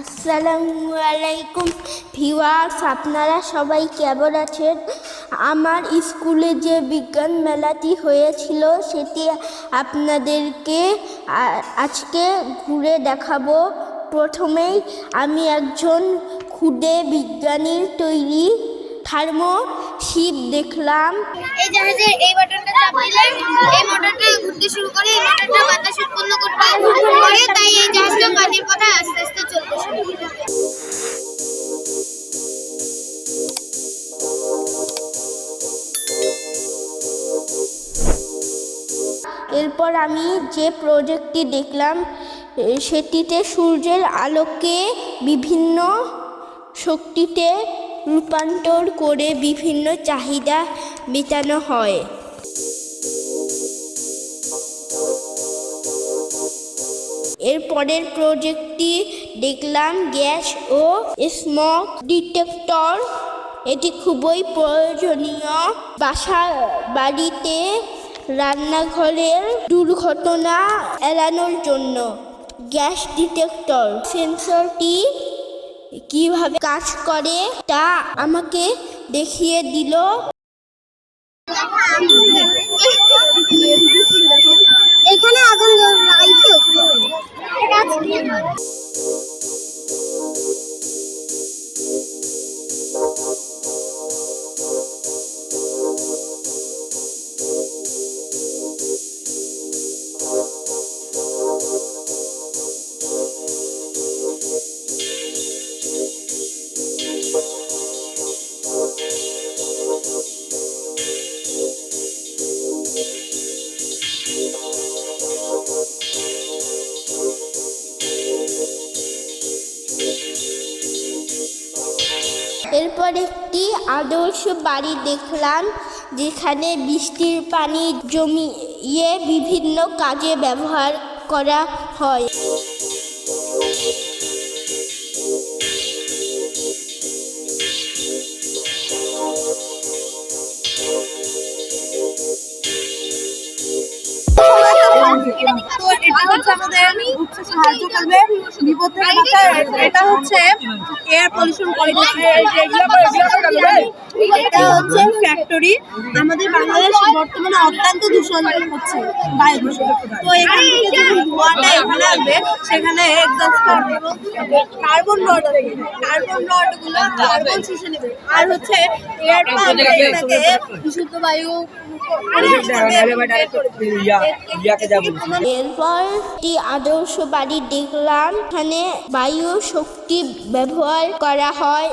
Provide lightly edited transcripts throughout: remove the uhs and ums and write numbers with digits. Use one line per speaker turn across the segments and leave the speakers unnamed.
আসসালামু আলাইকুম ভিউয়ার্স, আপনারা সবাই কেমন আছেন? আমার স্কুলে যে বিজ্ঞান মেলাটি হয়েছিল সেটি আপনাদেরকে আজকে ঘুরে দেখাবো। প্রথমেই আমি একজন ক্ষুদে বিজ্ঞানীর তৈরি থার্মোশিপ দেখলাম।
এই জাহাজের এই বাটনটা চাপ দিলে এই মোটরটা ঘুরতে শুরু করে, এই মোটরটা বাতাস উৎপন্ন করতে করে, তাই এই জাহাজটা পানির পথে আস্তে আস্তে চলতে শুরু করে।
এরপর আমি যে প্রজেক্টটি দেখলাম সেটিতে সূর্যের আলোকে বিভিন্ন শক্তিতে রূপান্তর করে বিভিন্ন চাহিদা মেটানো হয়। এরপরের প্রজেক্টটি দেখলাম গ্যাস ও স্মোক ডিটেক্টর। এটি খুবই প্রয়োজনীয় বাড়িতে রান্নাঘরের দুর্ঘটনা এড়ানোর জন্য। গ্যাস ডিটেক্টর সেন্সরটি কিভাবে কাজ করে তা আমাকে দেখিয়ে দিল।
এখানে আগুন লাগাইছো?
এরপর একটি আদর্শ বাড়ি দেখলাম যেখানে বৃষ্টির পানি জমিয়ে বিভিন্ন কাজে ব্যবহার করা হয়।
তো এটা হচ্ছে আমাদের উঠতে সাহায্য করবে বিপদ থেকে বাঁচার। এটা হচ্ছে এয়ার পলিউশন এটা হচ্ছে ফ্যাক্টরি। আমাদের বাংলাদেশ বর্তমানে অত্যন্ত দূষণ হচ্ছে, বায়ু দূষণ। তো এখান থেকে যখন ধোঁয়াটা এখানে আসবে সেখানে এক্সস্ট কার্বন রড গুলো কার্বন শুষে নেবে। আর হচ্ছে এয়ার পাম্প এটাকে বিশুদ্ধ বায়ু।
এরপর একটি আদর্শ বাড়ি দেখলাম, এখানে বায়ু শক্তি ব্যবহার করা হয়।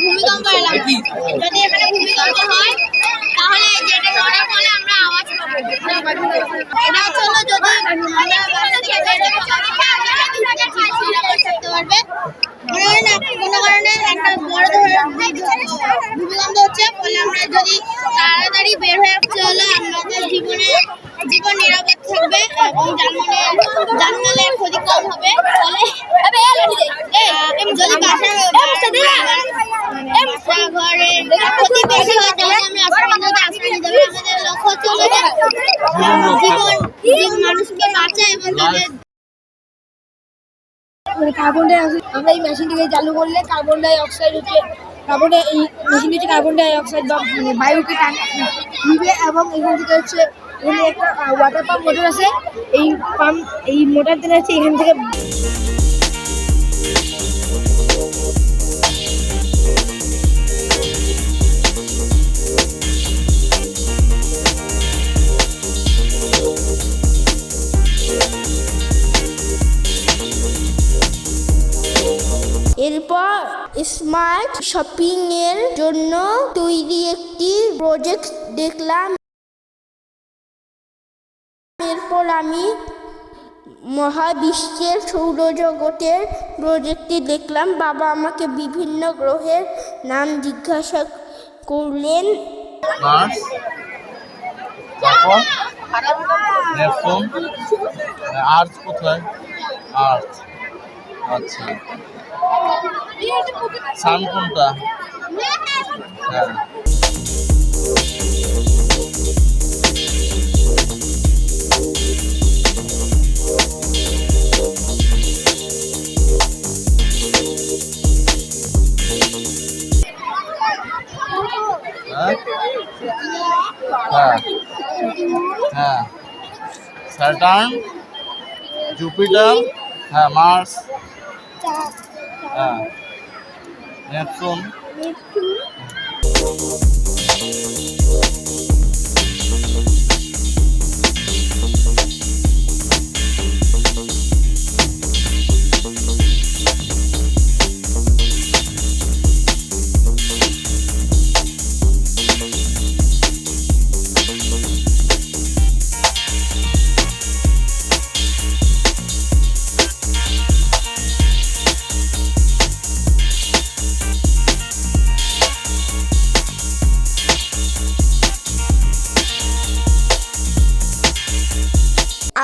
ভূমিকম্প এলাকা, যদি এখানে ভূমিকম্প হয় তাহলে যেটা নড়ার ফলে আমরা আওয়াজ পাবো। এটা হলো যদি থাকতে পারবে। কোনো কারণে একটা বড় ধরনের ভূমিকম্প হচ্ছে, ফলে আমরা যদি তাড়াতাড়ি বের হয়ে চলে আমাদের জীবন নিরাপদ থাকবে এবং জানমালের ক্ষতি কম হবে। ফলে যদি বাসাঘরের ক্ষতি বেশি হয় তাহলে আমরা আশ্রয় নিতে হবে। আমাদের লক্ষ্য হচ্ছে জীবন মানুষকে বাঁচা এবং তাদের
কার্বন ডাই অক্সাইড। আমরা এই মেশিনটিকে চালু করলে কার্বন ডাই অক্সাইড হচ্ছে এই মেশিনটি হচ্ছে কার্বন ডাই অক্সাইড বা মানে বায়ুকে নিবে, এবং এখান থেকে হচ্ছে এখানে একটা ওয়াটার পাম্প মোটর আছে। এই মোটর দিলে হচ্ছে এখান থেকে
এরপর স্মার্ট শপিং এর জন্য তৈরি একটি প্রজেক্ট দেখলাম। এরপর আমি মহাবিশ্বের সৌরজগতের প্রজেক্টটি দেখলাম। বাবা আমাকে বিভিন্ন গ্রহের নাম জিজ্ঞাসা করলেন।
মার্স, তারপর নেপচুন, আর্থ কোথায়? আর্থ, আচ্ছা। সান কোনটা? হ্যাঁ। হ্যাঁ হ্যাঁ, স্যাটার্ন, জুপিটার, হ্যাঁ মার্স, হ্যাঁ নেপচুন।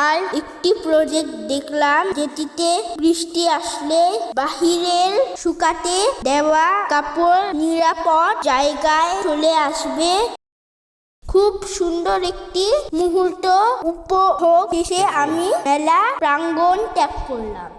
আর একটি প্রজেক্ট দেখলাম যেটিতে বৃষ্টি আসলে বাহিরের শুকাতে দেওয়া কাপড় নিরাপদ জায়গায় চলে আসবে। খুব সুন্দর একটি মুহূর্ত উপভোগ শেষে আমি মেলা প্রাঙ্গণ ত্যাগ করলাম।